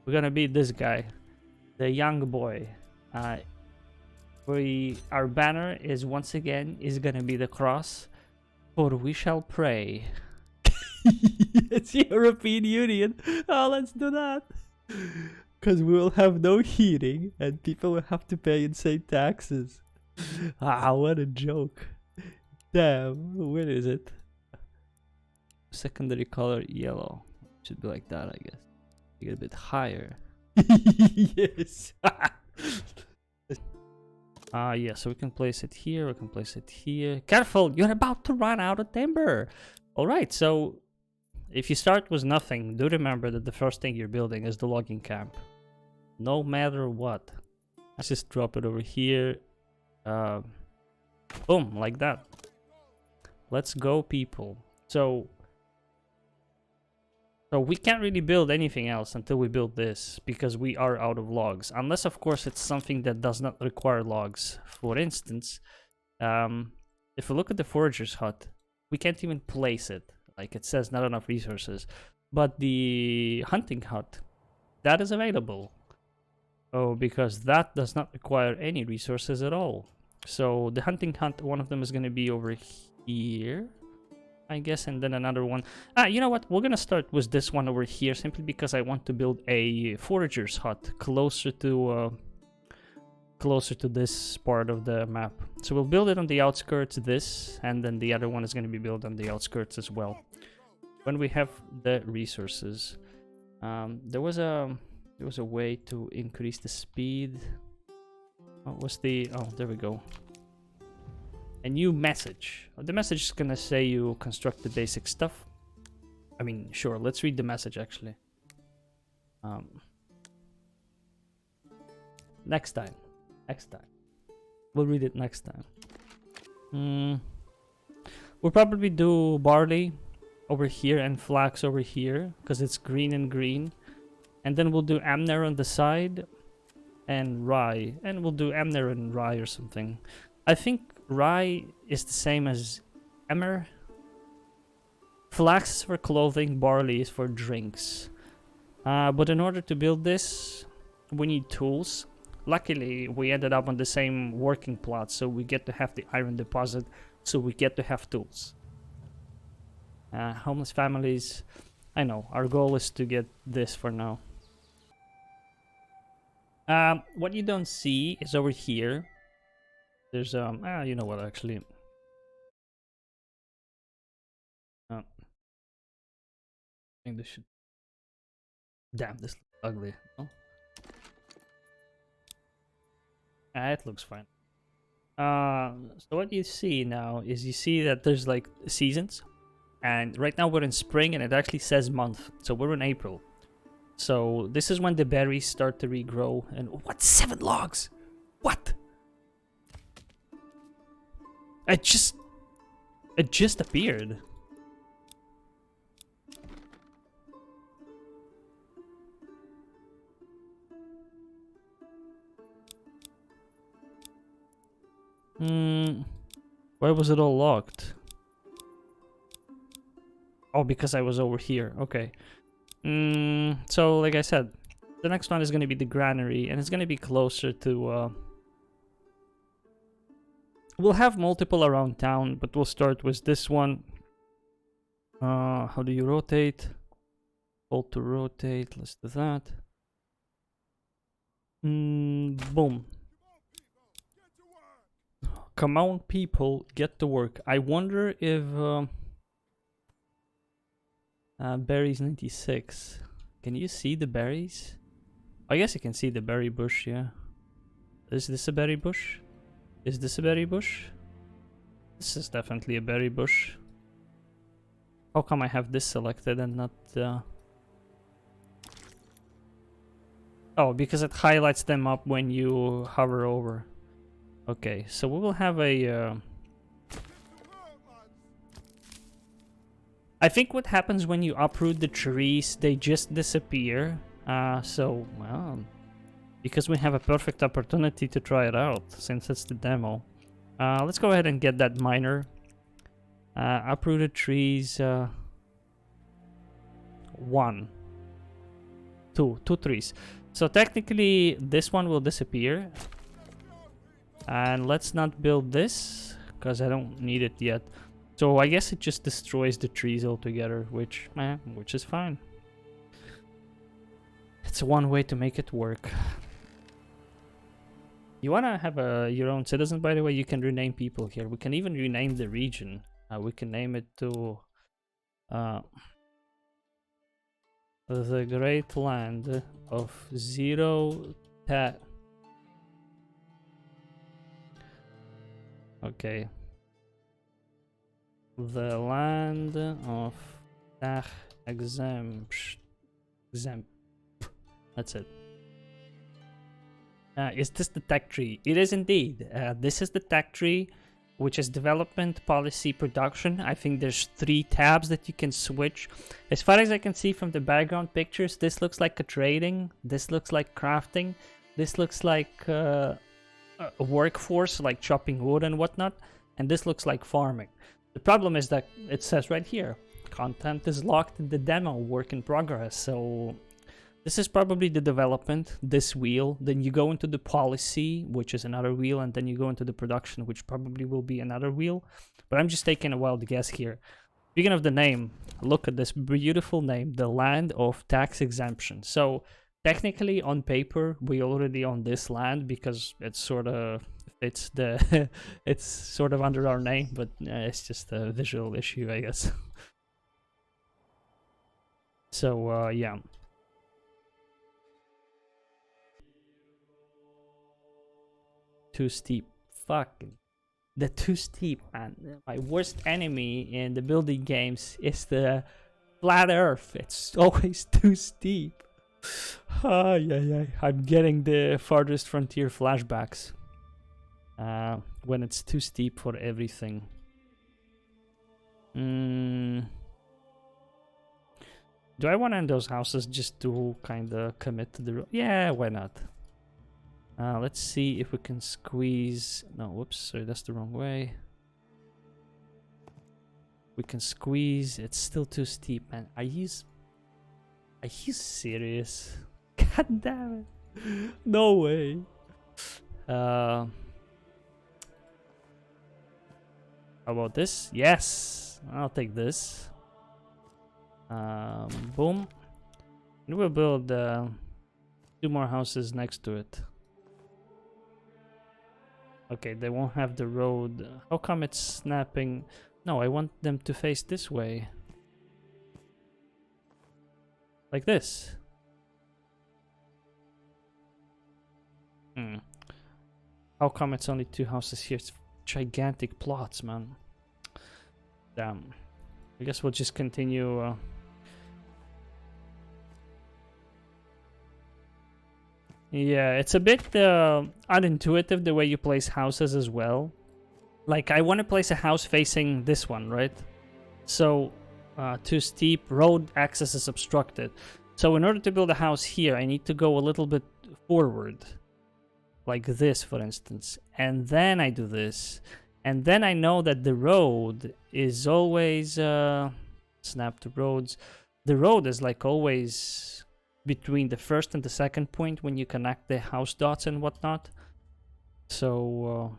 We're gonna be this guy, the young boy. Our banner is once again gonna be the cross, for we shall pray. It's European Union. Oh, let's do that. Because we will have no heating and people will have to pay insane taxes. Ah, what a joke. Damn, where is it? Secondary color yellow. Should be like that, I guess. Get a bit higher. Yes. Yeah, so we can place it here, we can place it here. Careful, you're about to run out of timber. Alright, so if you start with nothing, do remember that the first thing you're building is the logging camp. No matter what. Let's just drop it over here. Boom, like that. Let's go, people. So we can't really build anything else until we build this, because we are out of logs. Unless, of course, it's something that does not require logs. For instance, if we look at the forager's hut, we can't even place it. Like, it says not enough resources. But the hunting hut, that is available. Oh, because that does not require any resources at all. So the hunting hut, one of them is going to be over here, I guess, and then another one. You know what? We're gonna start with this one over here, simply because I want to build a forager's hut closer to this part of the map. So we'll build it on the outskirts, this, and then the other one is gonna be built on the outskirts as well, when we have the resources. There was a way to increase the speed. What was the? Oh, there we go. A new message. The message is gonna say you construct the basic stuff. I mean, sure, let's read the message actually. Next time. We'll read it next time. We'll probably do barley over here and flax over here, because it's green and green. And then we'll do amner on the side and rye. And we'll do amner and rye or something. I think rye is the same as emmer. Flax is for clothing, barley is for drinks. But in order to build this, we need tools. Luckily, we ended up on the same working plot, so we get to have the iron deposit, so we get to have tools. Homeless families, I know, our goal is to get this for now. What you don't see is over here. There's you know what, actually, I think this should, damn, this looks ugly. Oh. It looks fine. So what you see now is you see that there's like seasons, and right now we're in spring and it actually says month, so we're in April. So this is when the berries start to regrow. And what, 7 logs? What? It just appeared. Why was it all locked? Oh, because I was over here. Okay. So like I said, the next one is going to be the granary, and it's going to be closer to we'll have multiple around town, but we'll start with this one. How do you rotate? Hold to rotate. Let's do that. Boom. Come on, people, get to work. I wonder if berries 96. Can you see the berries? I guess you can see the berry bush, yeah. Is this a berry bush? Is this a berry bush? This is definitely a berry bush. How come I have this selected and not... Oh, because it highlights them up when you hover over. Okay, so we will have a... I think what happens when you uproot the trees, they just disappear. So, well... Because we have a perfect opportunity to try it out, since it's the demo. Let's go ahead and get that miner. Uprooted trees... 1. two trees. So technically this one will disappear. And let's not build this, because I don't need it yet. So I guess it just destroys the trees altogether, which is fine. It's one way to make it work. You wanna have your own citizen, by the way, you can rename people here. We can even rename the region. We can name it to the Great Land of Zero Tat. Okay. The land of Tach exempt. That's it. Is this the tech tree? It is indeed. This is the tech tree, which is development, policy, production. I think there's 3 tabs that you can switch. As far as I can see from the background pictures, this looks like a trading. This looks like crafting. This looks like a workforce, like chopping wood and whatnot. And this looks like farming. The problem is that it says right here, content is locked in the demo, work in progress. So this is probably the development, this wheel. Then you go into the policy, which is another wheel, and then you go into the production, which probably will be another wheel. But I'm just taking a wild guess here. Speaking of the name, look at this beautiful name, the Land of Tax Exemption. So technically on paper, we already own this land because it's sort of fits the it's sort of under our name, but it's just a visual issue, I guess. So yeah. Too steep. Fucking. The too steep, man. My worst enemy in the building games is the flat earth. It's always too steep. Yeah. I'm getting the farthest frontier flashbacks. When it's too steep for everything. Do I want to end those houses just to kind of commit to the road? Yeah, why not? Let's see if we can squeeze... No, whoops, sorry, that's the wrong way. We can squeeze... It's still too steep, man. Are you serious? God damn it. No way. How about this? Yes! I'll take this. Boom. And we'll build 2 more houses next to it. Okay, they won't have the road. How come it's snapping? No, I want them to face this way. Like this. How come it's only 2 houses here? It's gigantic plots, man. Damn. I guess we'll just continue. Yeah, it's a bit unintuitive the way you place houses as well. Like, I want to place a house facing this one, right? So, too steep, road access is obstructed. So in order to build a house here, I need to go a little bit forward. Like this, for instance. And then I do this. And then I know that the road is always... snap to roads. The road is like always... between the first and the second point when you connect the house dots and whatnot. So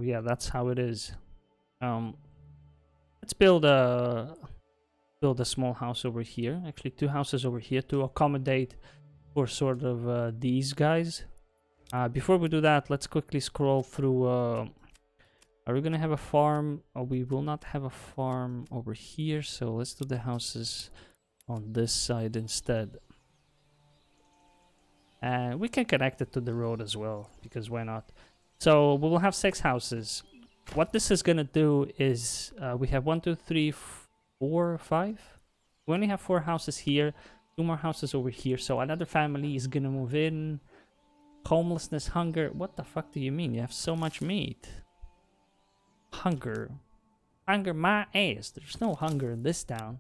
yeah, that's how it is. Let's build a small house over here. Actually, 2 houses over here to accommodate for sort of these guys. Before we do that, let's quickly scroll through. Are we gonna have a farm? Oh, we will not have a farm over here. So let's do the houses on this side instead. And we can connect it to the road as well, because why not? So we will have 6 houses. What this is gonna do is we have 1, 2, 3, 4, 5. We only have 4 houses here, 2 more houses over here. So another family is gonna move in. Homelessness, hunger. What the fuck do you mean? You have so much meat. Hunger my ass. There's no hunger in this town.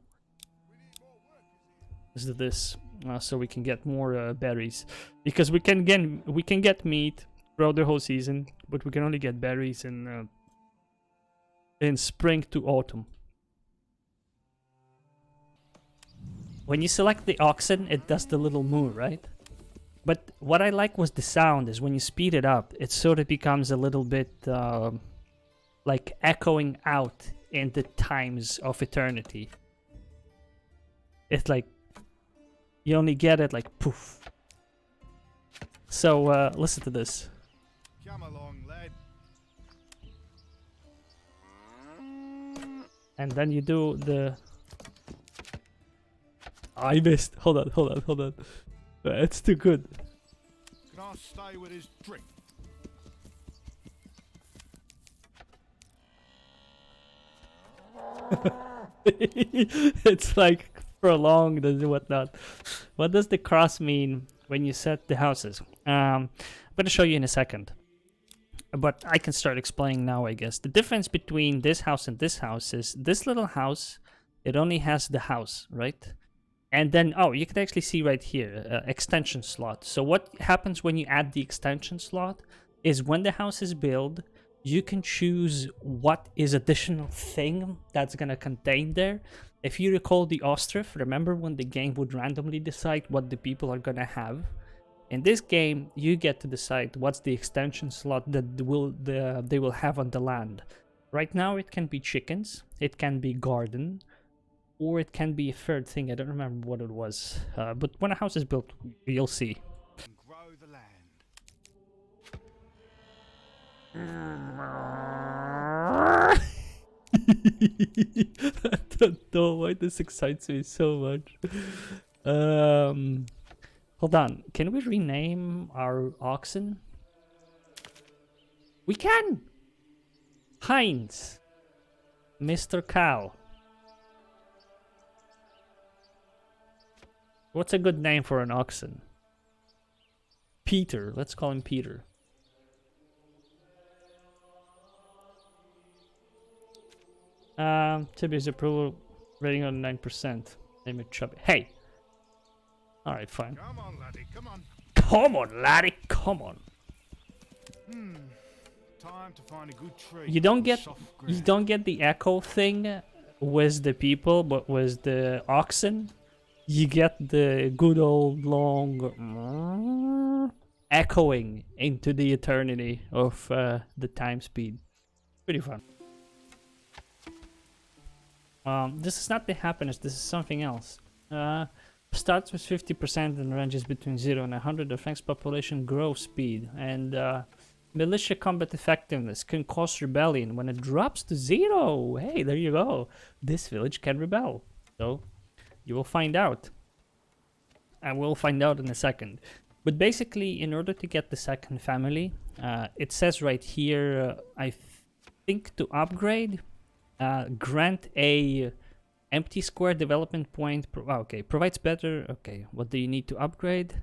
Let's do this so we can get more berries, because we can get meat throughout the whole season, but we can only get berries in spring to autumn. when you select the oxen, it does the little moo, right? But what I like was the sound is when you speed it up, it sort of becomes a little bit like echoing out in the times of eternity. It's like you only get it like poof. So listen to this. Come along, lad. And then you do the... I missed. Hold on. It's too good. Can I stay with his drink? It's like prolonged and whatnot. What does the cross mean when you set the houses? I'm going to show you in a second. But I can start explaining now, I guess. The difference between this house and this house is this little house, it only has the house, right? And then, oh, you can actually see right here, extension slot. So what happens when you add the extension slot is when the house is built, you can choose what is additional thing that's going to contain there. If you recall the ostrich, remember when the game would randomly decide what the people are going to have? In this game, you get to decide what's the extension slot that they will have on the land. Right now, it can be chickens, it can be garden, or it can be a third thing. I don't remember what it was. But when a house is built, you'll see. And grow the land. I don't know why this excites me so much. Hold on. Can we rename our oxen? We can! Heinz. Mr. Cow. What's a good name for an oxen? Peter. Let's call him Peter. Tibi's approval rating on 9%. Name it Chubby. Hey! Alright, fine. Come on, laddie, come on. Come on, laddie, come on. Time to find a good tree. You don't on get soft you ground. don't get the echo thing with the people, but with the oxen, you get the good old long echoing into the eternity of the time speed. Pretty fun. This is not the happiness, this is something else. Starts with 50% and ranges between 0 and 100, affects population growth speed, and militia combat effectiveness can cause rebellion. When it drops to 0, hey, there you go. This village can rebel. So, you will find out. And we'll find out in a second. But basically, in order to get the second family, it says right here, I think to upgrade, grant a empty square development point. Okay, provides better. Okay, what do you need to upgrade?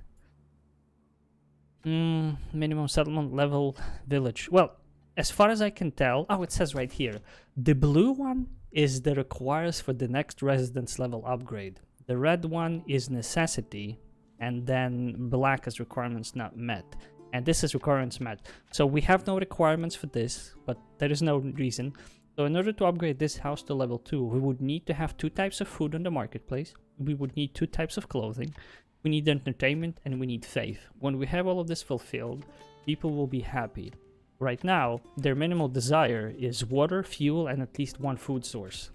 Minimum settlement level village. Well, as far as I can tell, oh, it says right here, the blue one is the requires for the next residence level upgrade. The red one is necessity, and then black is requirements not met. And this is requirements met. So we have no requirements for this, but there is no reason. So in order to upgrade this house to level 2, we would need to have 2 types of food on the marketplace. We would need 2 types of clothing. We need entertainment and we need faith. When we have all of this fulfilled, people will be happy. Right now, their minimal desire is water, fuel, and at least 1 food source.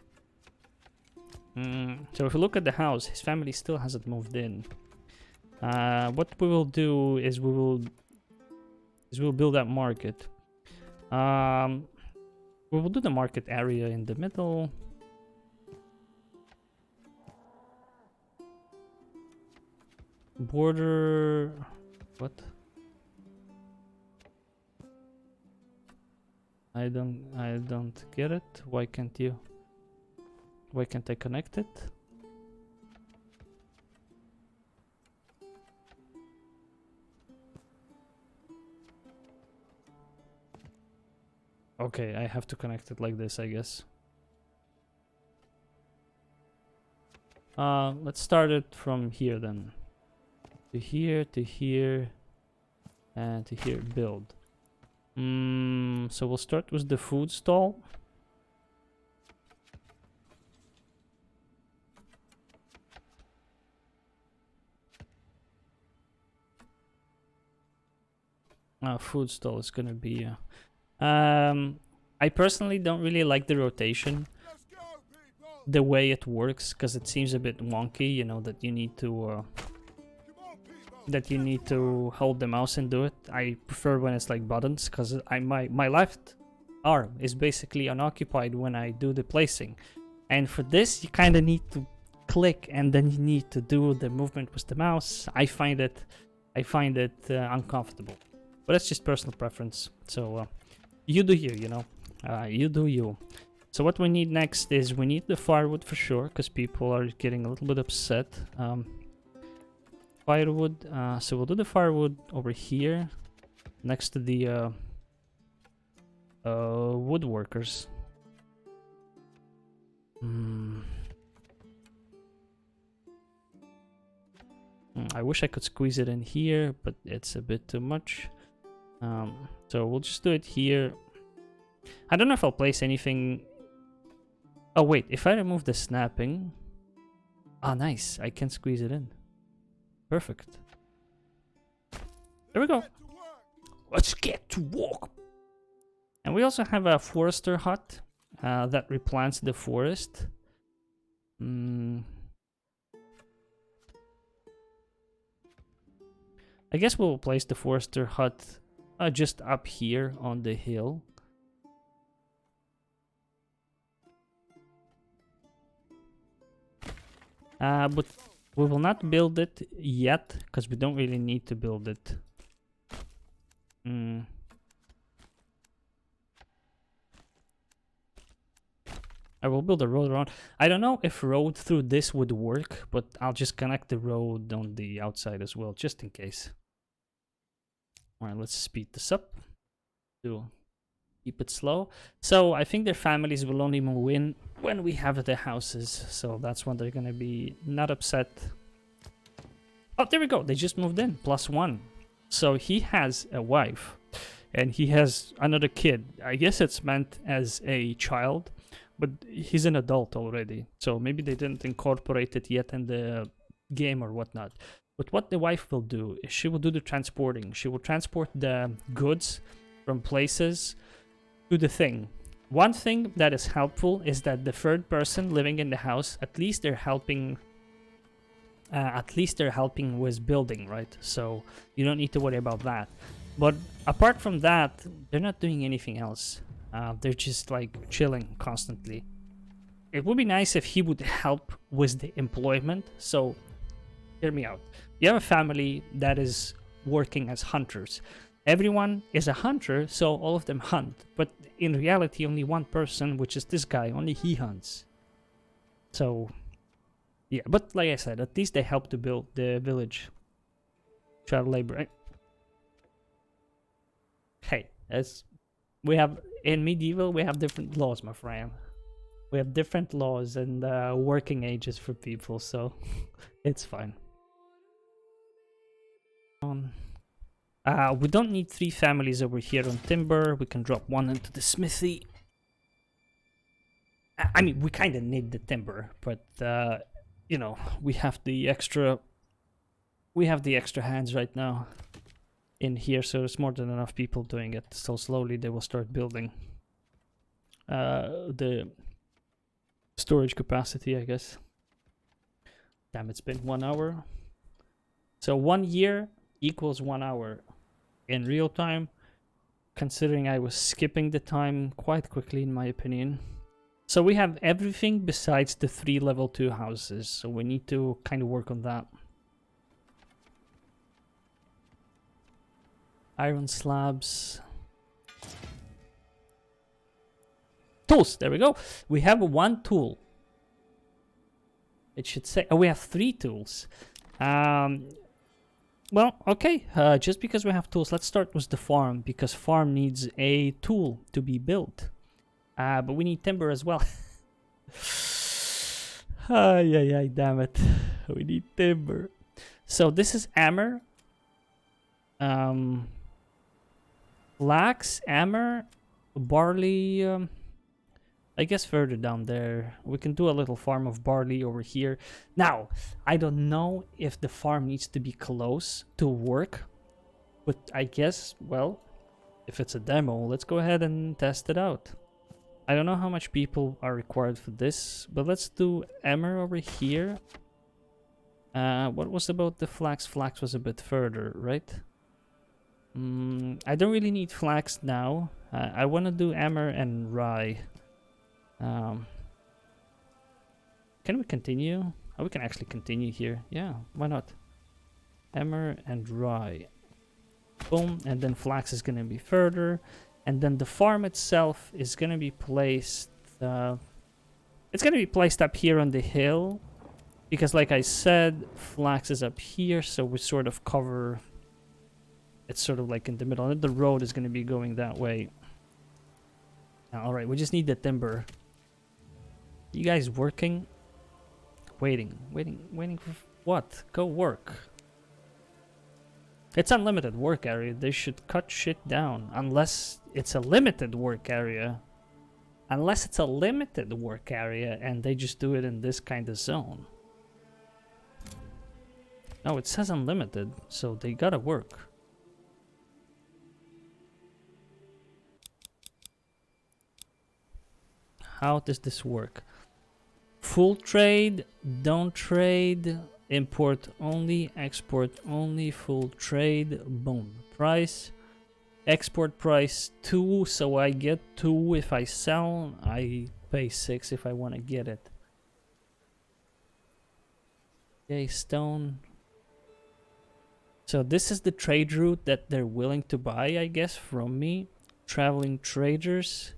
So if we look at the house, his family still hasn't moved in. What we will do is we'll build that market. We will do the market area in the middle. Border... What? I don't get it. Why can't you? Why can't I connect it? Okay, I have to connect it like this, I guess. Let's start it from here then. To here, and to here, build. So we'll start with the food stall. Food stall is gonna be. I personally don't really like the rotation, the way it works, because it seems a bit wonky. You know that you need to hold the mouse and do it. I prefer when it's like buttons, because my left arm is basically unoccupied when I do the placing, and for this you kind of need to click and then you need to do the movement with the mouse. I find it uncomfortable, but that's just personal preference. So you do you, you do you. So what we need next is we need the firewood for sure, because people are getting a little bit upset. Firewood. So we'll do the firewood over here, next to the woodworkers. I wish I could squeeze it in here, but it's a bit too much. So we'll just do it here. I don't know if I'll place anything. Oh wait, if I remove the snapping. Ah, nice. I can squeeze it in. Perfect. There we go. Let's get to work. And we also have a forester hut that replants the forest. I guess we'll place the forester hut just up here on the hill. But we will not build it yet, because we don't really need to build it. I will build a road around. I don't know if road through this would work, but I'll just connect the road on the outside as well, just in case. Alright, let's speed this up to keep it slow. So I think their families will only move in when we have the houses, so that's when they're gonna be not upset. Oh, there we go. They just moved in, +1. So he has a wife and he has another kid. I guess it's meant as a child, but he's an adult already, so maybe they didn't incorporate it yet in the game or whatnot. But what the wife will do is she will do the transporting. She will transport the goods from places to the thing. One thing that is helpful is that the third person living in the house, at least they're helping with building, right? So you don't need to worry about that. But apart from that, they're not doing anything else. They're just like chilling constantly. It would be nice if he would help with the employment. So hear me out. You have a family that is working as hunters. Everyone is a hunter, so all of them hunt. But in reality, only one person, which is this guy, only he hunts. So yeah, but like I said, at least they help to build the village. Child labor. Hey, as we have in medieval, we have different laws, my friend. We have different laws and working ages for people, so it's fine. We don't need 3 families over here on timber. We can drop 1 into the smithy. I mean, we kind of need the timber, but you know, we have the extra hands right now in here, so there's more than enough people doing it. So slowly they will start building the storage capacity, I guess. Damn, it's been 1 hour. So 1 year equals 1 hour in real time, considering I was skipping the time quite quickly in my opinion. So we have everything besides the 3 level 2 houses, so we need to kind of work on that. Iron slabs. Tools, there we go. We have 1 tool. It should say, oh, we have 3 tools. Well, okay, just because we have tools, let's start with the farm, because farm needs a tool to be built. But we need timber as well. Ay, damn it. We need timber. So this is hammer. Flax, hammer, barley. I guess further down there. We can do a little farm of barley over here. Now, I don't know if the farm needs to be close to work. But I guess, well, if it's a demo, let's go ahead and test it out. I don't know how much people are required for this, but let's do Emmer over here. What was about the flax? Flax was a bit further, right? I don't really need flax now. I want to do Emmer and rye. Can we continue? Oh, we can actually continue here. Yeah, why not? Emmer and rye. Boom, and then flax is going to be further. And then the farm itself is going to be placed... it's going to be placed up here on the hill. Because like I said, flax is up here, so we sort of cover... It's sort of like in the middle. And the road is going to be going that way. Alright, we just need the timber. You guys working? Waiting for what? Go work. It's unlimited work area. They should cut shit down. Unless it's a limited work area. Unless it's a limited work area and they just do it in this kind of zone. No, it says unlimited, so they gotta work. How does this work? Full trade, don't trade, import only, export only, full trade, boom. Price, export price 2, so I get 2 if I sell, I pay 6 if I want to get it. Okay, stone. So this is the trade route that they're willing to buy, I guess, from me. Traveling traders.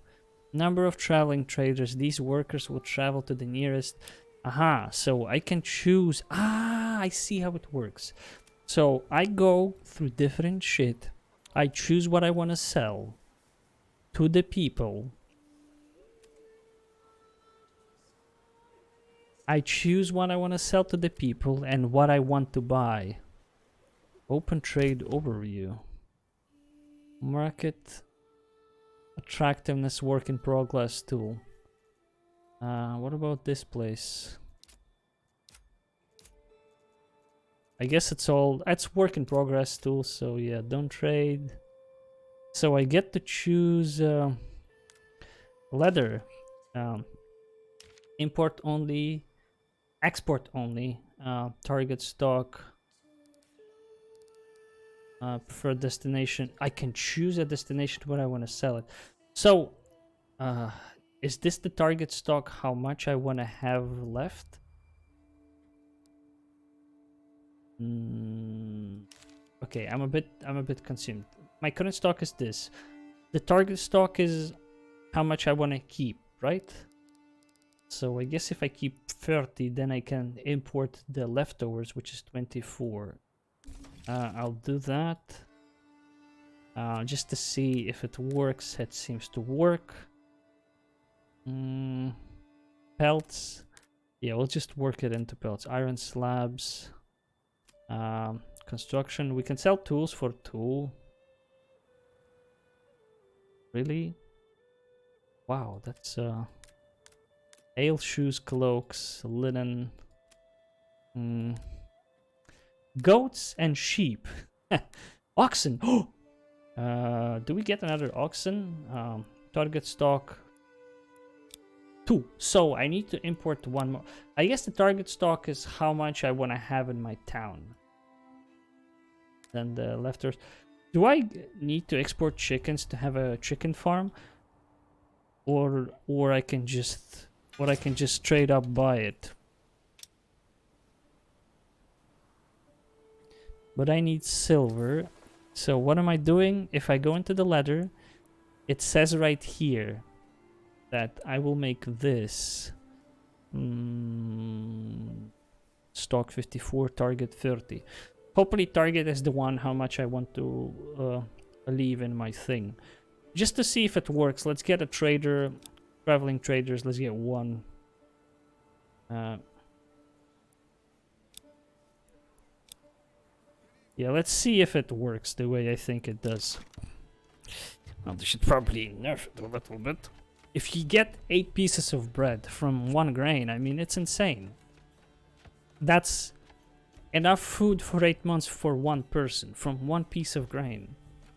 Number of traveling traders. These workers will travel to the nearest. Aha, so I can choose. Ah, I see how it works. So I go through different shit. I choose what I want to sell to the people. I choose what I want to sell to the people and what I want to buy. Open trade overview. Market. Attractiveness work in progress tool. What about this place? I guess it's work in progress tool, so yeah, don't trade. So I get to choose leather. Import only, export only, target stock. Preferred destination. I can choose a destination where I want to sell it. So, is this the target stock? How much I want to have left? Okay, I'm a bit consumed. My current stock is this. The target stock is how much I want to keep, right? So I guess if I keep 30, then I can import the leftovers, which is 24. I'll do that just to see if it works. It seems to work. Pelts. Yeah, we'll just work it into pelts. Iron slabs. Construction. We can sell tools for 2. Really? Wow, that's ale, shoes, cloaks, linen. Goats and sheep. Oxen. Do we get another oxen? Target stock 2. So I need to import 1 more. I guess the target stock is how much I want to have in my town. Then the leftovers. Do I need to export chickens to have a chicken farm? Or I can just straight up buy it. But I need silver. So what am I doing? If I go into the ladder, it says right here that I will make this. Stock 54, target 30. Hopefully target is the one how much I want to leave in my thing. Just to see if it works, let's get a trader. Traveling traders, let's get 1. Yeah, let's see if it works the way I think it does. Well, they should probably nerf it a little bit. If you get 8 pieces of bread from 1 grain, I mean, it's insane. That's enough food for 8 months for one person from one piece of grain.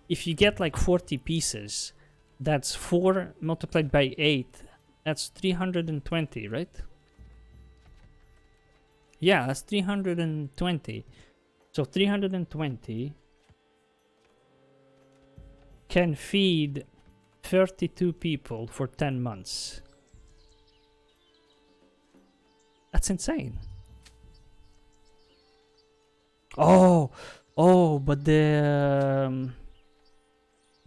If you get like 40 pieces, that's 4 multiplied by 8. That's 320, right? Yeah, that's 320. So 320 can feed 32 people for 10 months. That's insane. Oh, but the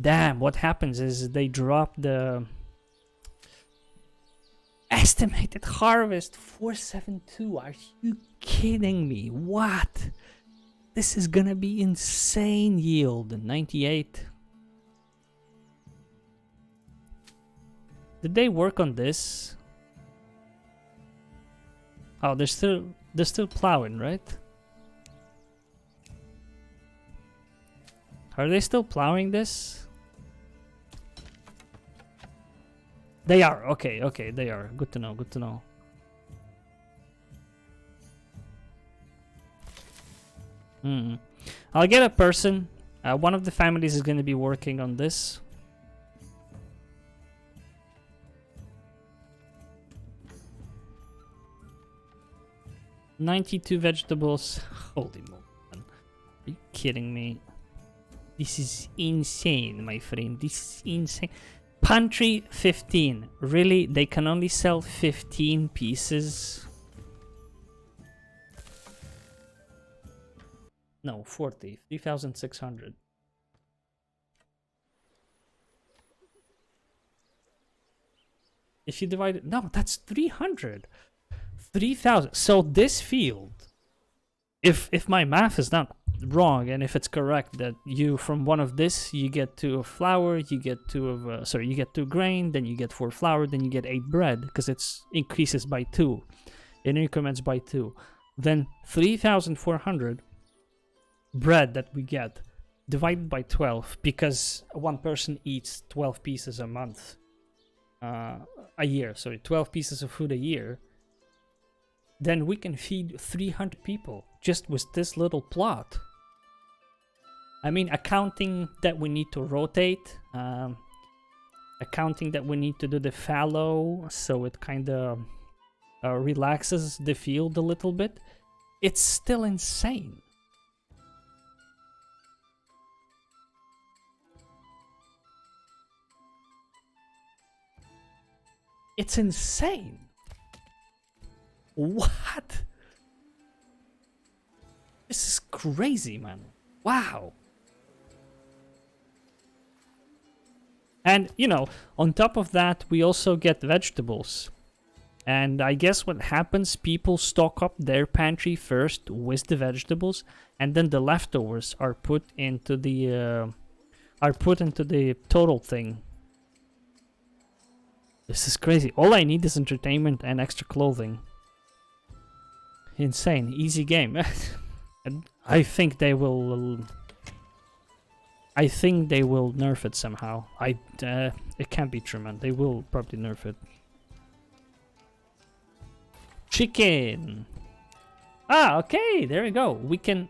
damn, what happens is they drop the estimated harvest 472. Are you kidding me? What? This is gonna be insane yield. 98. Did they work on this? Oh, they're still plowing, right? Are they still plowing this? They are. Okay, they are. Good to know, good to know. I'll get a person. One of the families is going to be working on this. $92 vegetables. Holy moly, man. Are you kidding me? This is insane, my friend. This is insane. Pantry 15. Really? They can only sell 15 pieces? No, 40. 3,600. If you divide it... No, that's 300. 3,000. So this field, if my math is not wrong, and if it's correct that you from one of this you get 2 of flour, you get 2 of you get 2 grain, then you get 4 flour, then you get 8 bread, because it's increases by 2 in increments by 2, then 3,400 bread that we get divided by 12, because one person eats 12 pieces a month, a year, sorry, 12 pieces of food a year, then we can feed 300 people just with this little plot. I mean, accounting that we need to rotate, accounting that we need to do the fallow, so it kind of relaxes the field a little bit, it's still insane. It's insane. What? This is crazy, man. Wow. And, you know, on top of that, we also get vegetables. And I guess what happens, people stock up their pantry first with the vegetables, and then the leftovers are put into the total thing. This is crazy. All I need is entertainment and extra clothing. Insane. Easy game. And I think they will... I think they will nerf it somehow. It can't be true, man. They will probably nerf it. Chicken! Ah, okay, there we go. We can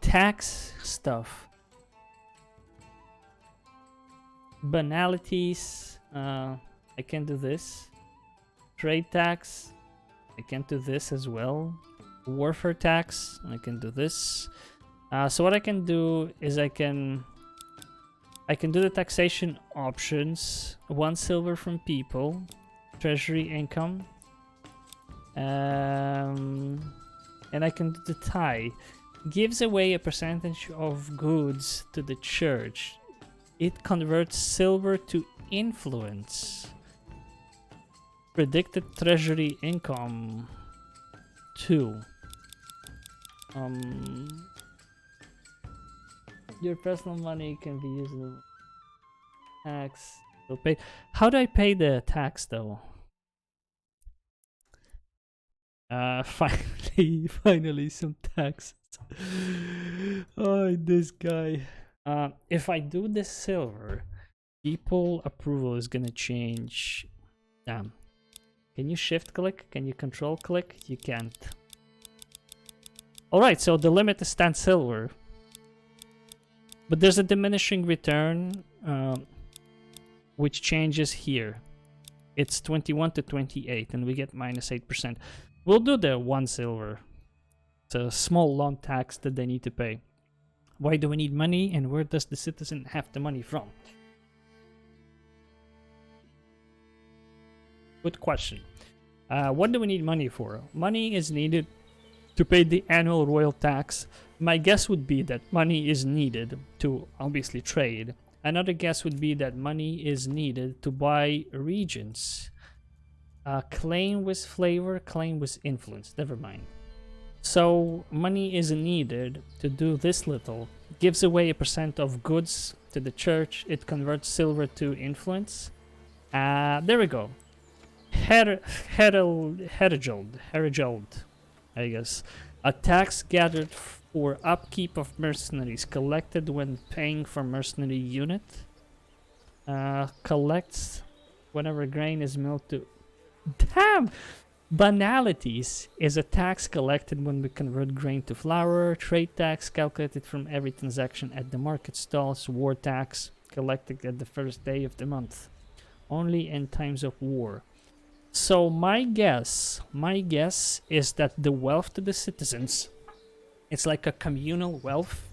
tax stuff. Banalities. I can do this. Trade tax. I can do this as well. Warfare tax. I can do this. So what I can do is I can do the taxation options. 1 silver from people. Treasury income. And I can do the tie. Gives away a percentage of goods to the church. It converts silver to influence. Predicted treasury income 2. Your personal money can be used in tax. Pay. How do I pay the tax though? Finally some taxes. Oh, this guy. If I do this silver, people approval is gonna change. Damn. Can you shift click? Can you control click? You can't. Alright, so the limit is 10 silver. But there's a diminishing return, which changes here. It's 21 to 28, and we get minus 8%. We'll do the 1 silver. It's a small loan tax that they need to pay. Why do we need money, and where does the citizen have the money from? Good question. What do we need money for? Money is needed to pay the annual royal tax. My guess would be that money is needed to obviously trade. Another guess would be that money is needed to buy regions. Claim with flavor, claim with influence. Never mind. So money is needed to do this little. Gives away a percent of goods to the church. It converts silver to influence. There we go. Herald, I guess. A tax gathered for upkeep of mercenaries, collected when paying for mercenary unit. Collects whenever grain is milled to... Damn! Banalities is a tax collected when we convert grain to flour. Trade tax calculated from every transaction at the market stalls. War tax collected at the first day of the month. Only in times of war. So my guess is that the wealth to the citizens, it's like a communal wealth,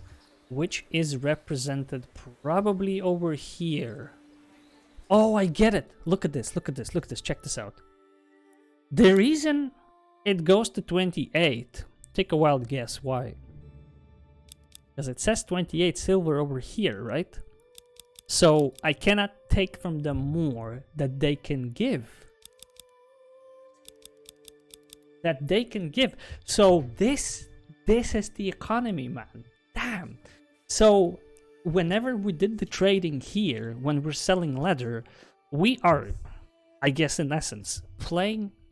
which is represented probably over here. Oh, I get it. Look at this, look at this, look at this. Check this out. The reason it goes to 28, take a wild guess why. Because it says 28 silver over here, right? So I cannot take from them more that they can give. So this is the economy, man. Damn. So whenever we did the trading here, when we're selling leather, we are, I guess in essence,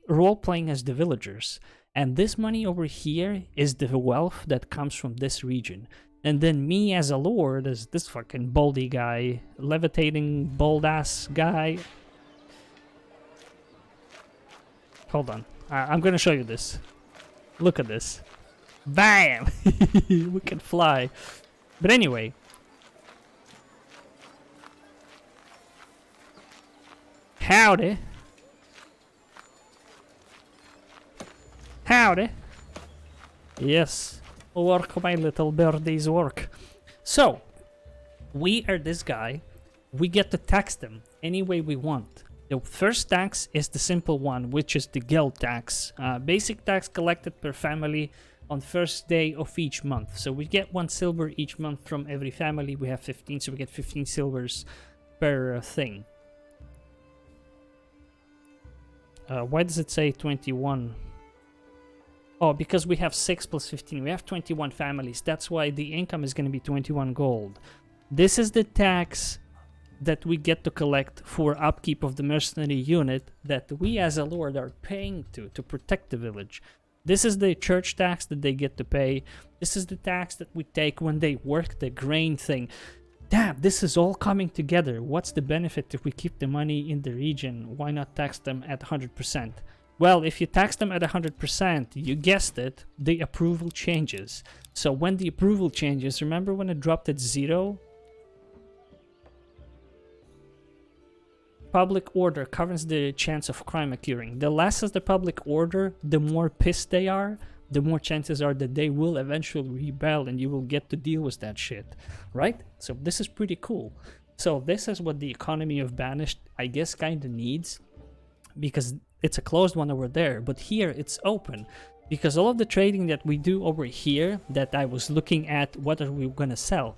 role-playing as the villagers. And this money over here is the wealth that comes from this region. And then me as a lord, as this fucking baldy guy, levitating bald-ass guy. Hold on. I'm gonna show you this. Look at this. Bam! We can fly. But anyway. Howdy. Howdy. Yes. Work, my little birdies, work. So, we are this guy. We get to tax them any way we want. The first tax is the simple one, which is the guild tax. Basic tax collected per family on first day of each month. So we get 1 silver each month from every family. We have 15, so we get 15 silvers per thing. Why does it say 21? Oh, because we have 6 plus 15. We have 21 families. That's why the income is going to be 21 gold. This is the tax that we get to collect for upkeep of the mercenary unit that we as a lord are paying to protect the village. This is the church tax that they get to pay. This is the tax that we take when they work the grain thing. Damn, this is all coming together. What's the benefit if we keep the money in the region? Why not tax them at 100%? Well, if you tax them at 100%, you guessed it, the approval changes. So when the approval changes, remember when it dropped at 0? Public order covers the chance of crime occurring. The less is the public order, the more pissed they are, the more chances are that they will eventually rebel and you will get to deal with that shit, right? So this is pretty cool. So this is what the economy of Banished, I guess, kind of needs, because it's a closed one over there, but here it's open. Because all of the trading that we do over here, that I was looking at, what are we gonna sell?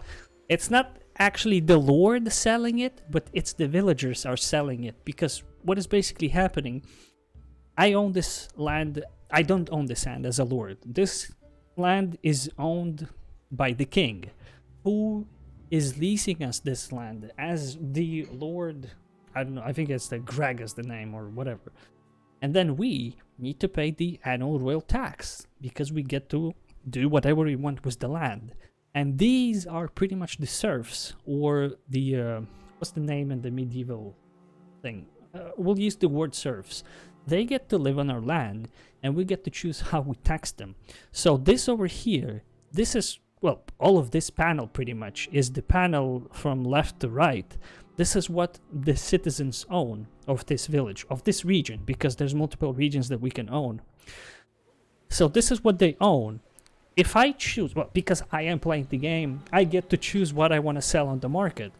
It's not actually the lord selling it, but it's the villagers are selling it. Because what is basically happening, I own this land. I don't own this land as a lord. This land is owned by the king, who is leasing us this land as the lord. I don't know, I think it's the Greg is the name or whatever. And then we need to pay the annual royal tax because we get to do whatever we want with the land. And these are pretty much the serfs, or the what's the name in the medieval thing? We'll use the word serfs. they get to live on our land, and we get to choose how we tax them. So this over here, this is, well, all of this panel pretty much is the panel from left to right. This is what the citizens own of this village, of this region, because there's multiple regions that we can own. So this is what they own. If I choose, well, because I am playing the game, I get to choose what I want to sell on the market.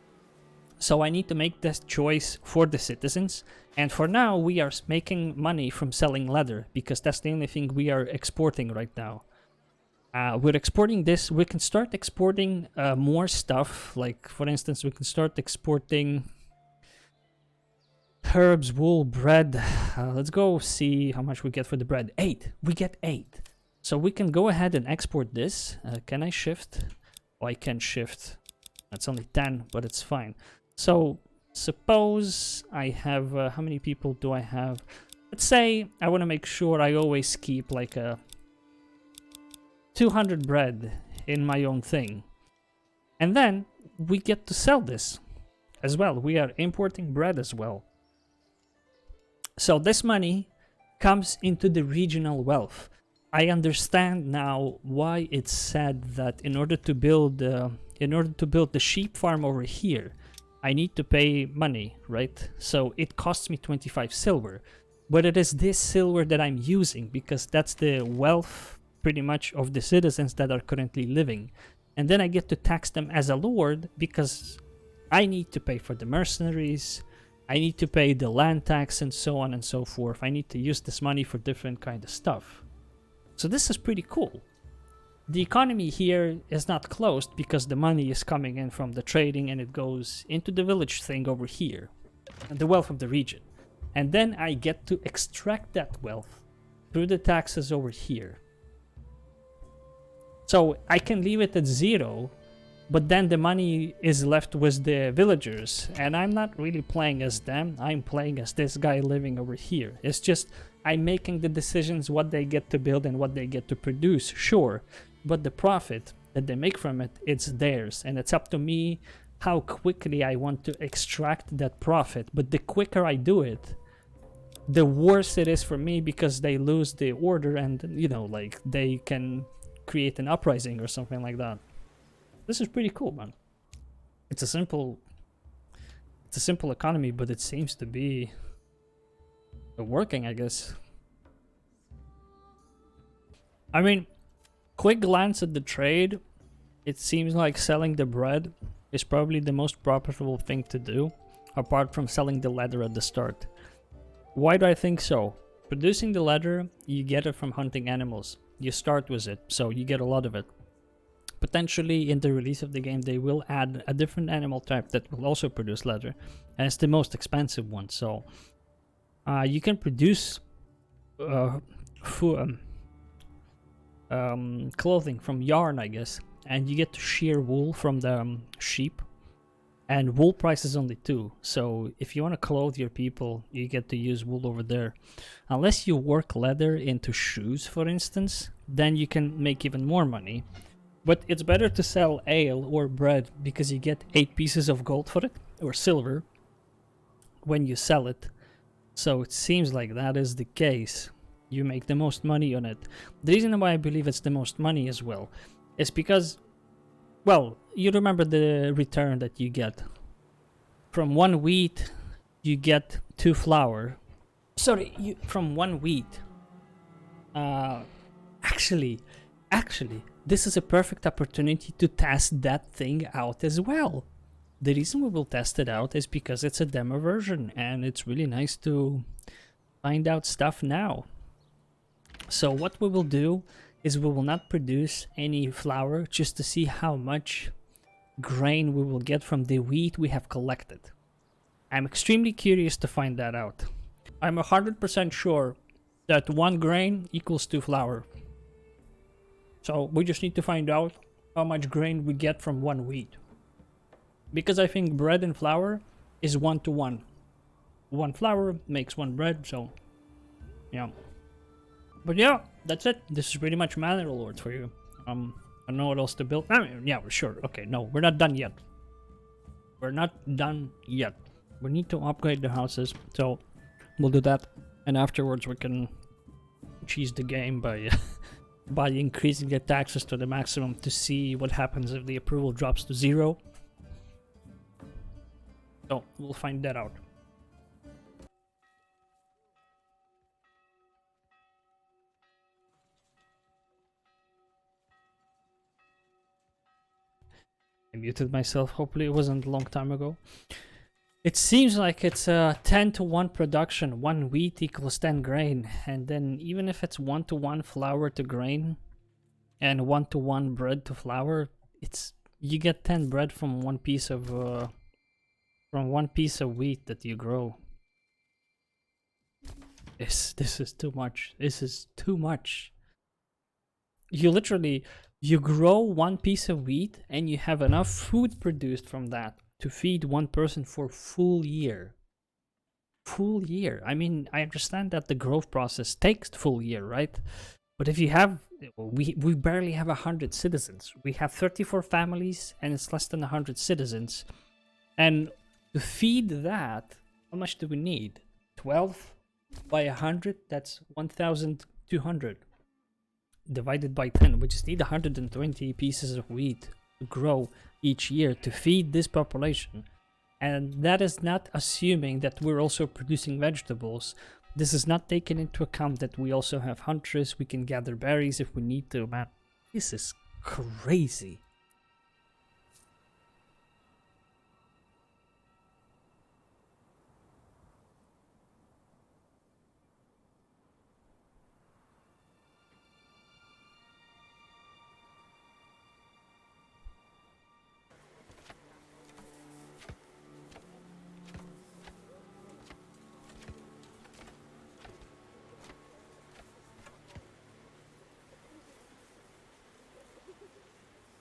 So I need to make this choice for the citizens. And for now, we are making money from selling leather, because that's the only thing we are exporting right now. We're exporting this. We can start exporting more stuff. Like, for instance, we can start exporting herbs, wool, bread. Let's go see how much we get for the bread. 8. We get 8. So we can go ahead and export this. Can I shift? Oh, I can shift. That's only 10, but it's fine. So suppose I have, how many people do I have? Let's say I want to make sure I always keep like a 200 bread in my own thing. And then we get to sell this as well. We are importing bread as well. So this money comes into the regional wealth. I understand now why it's said that in order to build the sheep farm over here, I need to pay money, right? So it costs me 25 silver, but it is this silver that I'm using because that's the wealth pretty much of the citizens that are currently living. And then I get to tax them as a lord because I need to pay for the mercenaries, I need to pay the land tax and so on and so forth. I need to use this money for different kind of stuff. So this is pretty cool. The economy here is not closed because the money is coming in from the trading and it goes into the village thing over here, the wealth of the region. And then I get to extract that wealth through the taxes over here. So I can leave it at 0, but then the money is left with the villagers. And I'm not really playing as them, I'm playing as this guy living over here. It's just I'm making the decisions what they get to build and what they get to produce, sure. But the profit that they make from it, it's theirs. And it's up to me how quickly I want to extract that profit. But the quicker I do it, the worse it is for me because they lose the order and, you know, like they can create an uprising or something like that. This is pretty cool, man. It's a simple economy, but it seems to be working, I guess. I mean, quick glance at the trade, it seems like selling the bread is probably the most profitable thing to do, apart from selling the leather at the start. Why do I think so? Producing the leather, you get it from hunting animals. You start with it, so you get a lot of it. Potentially in the release of the game they will add a different animal type that will also produce leather, and it's the most expensive one. So you can produce clothing from yarn, I guess, and you get to shear wool from the sheep, and wool price is only 2. So if you want to clothe your people, you get to use wool over there. Unless you work leather into shoes, for instance, then you can make even more money. But it's better to sell ale or bread because you get 8 pieces of gold for it, or silver, when you sell it. So it seems like that is the case. You make the most money on it. The reason why I believe it's the most money as well is because, well, you remember the return that you get. From 1 wheat, you get 2 flour. Sorry, from 1 wheat. Actually, this is a perfect opportunity to test that thing out as well. The reason we will test it out is because it's a demo version and it's really nice to find out stuff now. So what we will do is we will not produce any flour just to see how much grain we will get from the wheat we have collected. I'm extremely curious to find that out. I'm 100% sure that 1 grain equals 2 flour. So we just need to find out how much grain we get from 1 wheat. Because I think bread and flour is 1 to 1. 1 flour makes 1 bread, so yeah. But yeah, that's it. This is pretty much Manor Overlords for you. I don't know what else to build. I mean, yeah, sure. Okay, no, we're not done yet. We're not done yet. We need to upgrade the houses, so we'll do that And afterwards we can cheese the game by by increasing the taxes to the maximum to see what happens if the approval drops to 0. So we'll find that out. I muted myself. Hopefully it wasn't a long time ago. It seems like it's a 10-to-1 production. 1 wheat equals 10 grain. And then even if it's 1-to-1 flour to grain and 1-to-1 bread to flour, you get 10 bread from one piece of wheat that you grow. This is too much. This is too much. You grow one piece of wheat and you have enough food produced from that to feed one person for a full year. Full year. I mean, I understand that the growth process takes full year, right? But if you have, we barely have 100 citizens. We have 34 families and it's less than 100 citizens. And to feed that, how much do we need? 12 by 100, that's 1,200. Divided by 10, we just need 120 pieces of wheat to grow each year to feed this population. And that is not assuming that we're also producing vegetables. This is not taking into account that we also have hunters. We can gather berries if we need to. Man, this is crazy.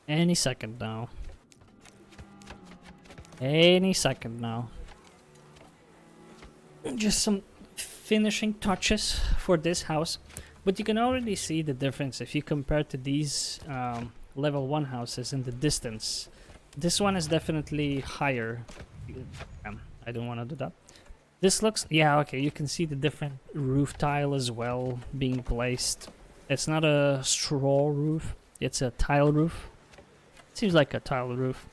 Any second now. Any second now. Just some finishing touches for this house. But you can already see the difference if you compare to these level 1 houses in the distance. This one is definitely higher. I don't want to do that. This looks... yeah, okay, you can see the different roof tile as well being placed. It's not a straw roof. It's a tile roof. Seems like a tile roof.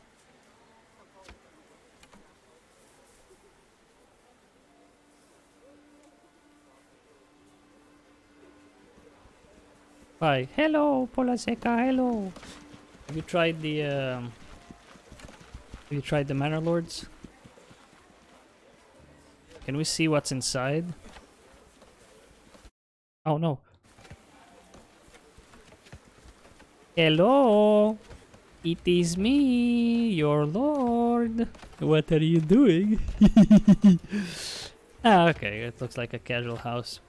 Hi. Hello, Polaseca, hello. Have you tried the Manor Lords? Can we see what's inside? Oh no. Hello. It is me, your lord. What are you doing? Ah, okay, it looks like a casual house.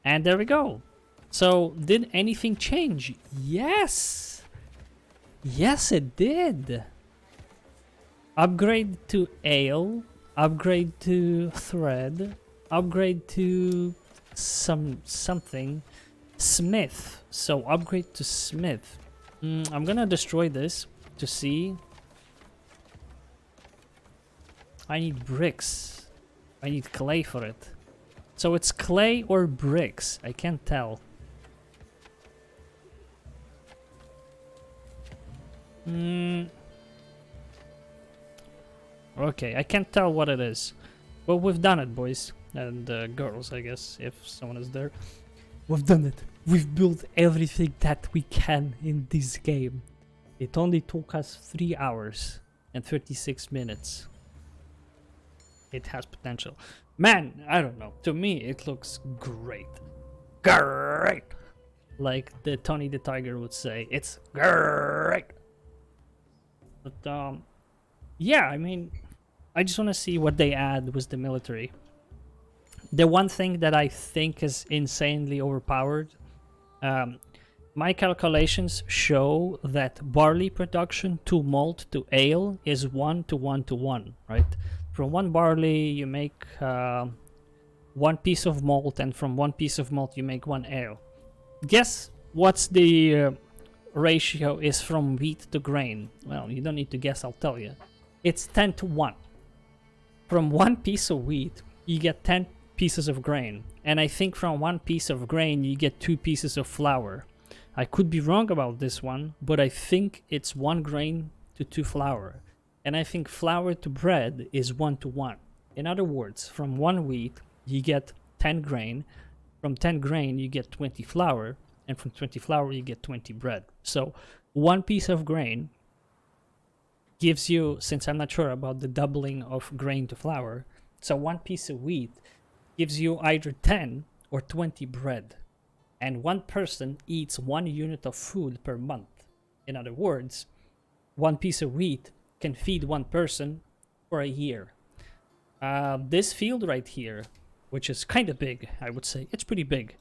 And there we go. So, did anything change? Yes! Yes, it did! Upgrade to ale, upgrade to thread, upgrade to something. Smith. So, upgrade to smith. I'm gonna destroy this to see. I need bricks. I need clay for it. So it's clay or bricks. I can't tell. Okay, I can't tell what it is. But we've done it, boys. And girls, I guess, if someone is there. We've done it. We've built everything that we can in this game. It only took us 3 hours and 36 minutes. It has potential. Man, I don't know. To me, it looks great. Great! Like the Tony the Tiger would say, it's great! But, yeah, I mean, I just want to see what they add with the military. The one thing that I think is insanely overpowered, my calculations show that barley production to malt to ale is 1 to 1 to 1, right? From 1 barley you make 1 piece of malt, and from 1 piece of malt you make 1 ale. Guess what's the ratio is from wheat to grain? Well, you don't need to guess, I'll tell you. It's 10 to 1. From 1 piece of wheat you get 10 pieces of grain. And I think from 1 piece of grain, you get 2 pieces of flour. I could be wrong about this one, but I think it's 1 grain to 2 flour. And I think flour to bread is 1 to 1. In other words, from 1 wheat, you get 10 grain. From 10 grain, you get 20 flour. And from 20 flour, you get 20 bread. So 1 piece of grain gives you, since I'm not sure about the doubling of grain to flour, so 1 piece of wheat gives you either 10 or 20 bread. And 1 person eats 1 unit of food per month. In other words, 1 piece of wheat can feed 1 person for a year. This field right here, which is kind of big, I would say, it's pretty big.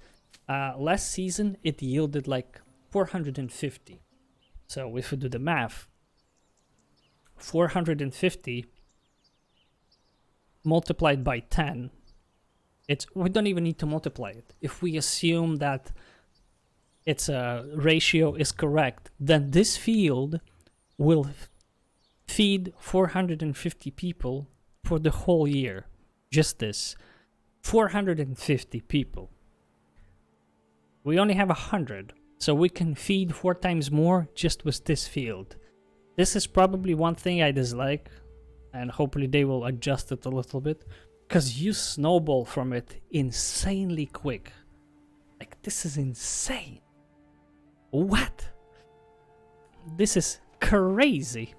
Last season, it yielded like 450. So if we do the math, 450 multiplied by 10, we don't even need to multiply it. If we assume that its ratio is correct, then this field will feed 450 people for the whole year. Just this. 450 people. We only have 100, so we can feed 4 times more just with this field. This is probably one thing I dislike, and hopefully they will adjust it a little bit, because you snowball from it insanely quick. Like, this is insane. What? This is crazy.